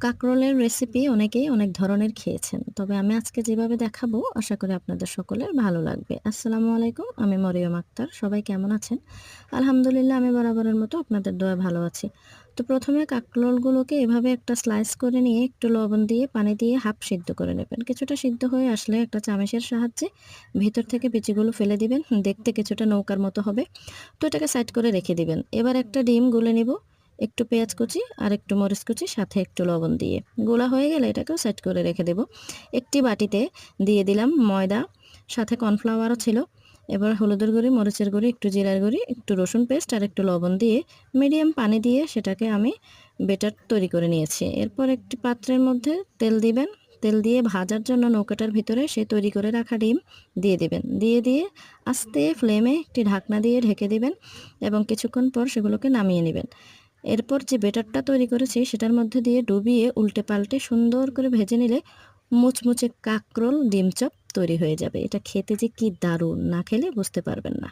কাঁকরোলের recipe অনেকেই অনেক ধরনের খেয়েছেন। তবে আমি আজকে যেভাবে দেখাবো আশা করি আপনাদের সকলের ভালো লাগবে। আসসালামু আলাইকুম। আমি মরিয়ম আক্তার। সবাই কেমন আছেন? আলহামদুলিল্লাহ আমি বরাবরের মতো আপনাদের দোয়ায় ভালো আছি। তো ১ম এ কাঁকরোলগুলোকে এভাবে একটা স্লাইস করে নিয়ে একটু লবণ দিয়ে পানি দিয়ে হাফ সিদ্ধ করে নেবেন। কিছুটা সিদ্ধ হয়ে আসলে একটা চামচের সাহায্যে ভিতর থেকে বিচিগুলো ফেলে দিবেন। দেখতে কিছুটা নৌকার মতো হবে। তো এটাকে সাইড করে রেখে দিবেন। এবার একটা ডিম গুলে নিব। একটু পেঁয়াজ কুচি আর একটু মরিচ কুচি সাথে একটু লবণ দিয়ে গোলা হয়ে গেলে এটাকেও সেট করে রেখে দেব। একটি বাটিতে দিয়ে দিলাম ময়দা, সাথে কর্নফ্লাওয়ারও ছিল। এবার হলুদের গুঁড়ি, মরিচের গুঁড়ি, একটু জিরার গুঁড়ি, একটু রসুন পেস্ট আর একটু লবণ দিয়ে মিডিয়াম পানি দিয়ে সেটাকে আমি বেটার তৈরি করে নিয়েছি। এরপর একটি পাত্রের মধ্যে তেল দিবেন। তেল দিয়ে ভাজার জন্য নৌকাটার ভিতরে সে তৈরি করে রাখা ডিম দিয়ে দিবেন। দিয়ে আস্তে ফ্লেমে একটি ঢাকনা দিয়ে ঢেকে দিবেন এবং কিছুক্ষণ পর সেগুলোকে নামিয়ে নেবেন। এরপর যে বেটারটা তৈরি করেছি সেটার মধ্যে দিয়ে ডুবিয়ে উল্টে পাল্টে সুন্দর করে ভেজে নিলে মুচমুচে কাঁকরোল ডিম চপ তৈরি হয়ে যাবে। এটা খেতে যে কি দারুণ, না খেলে বুঝতে পারবেন না।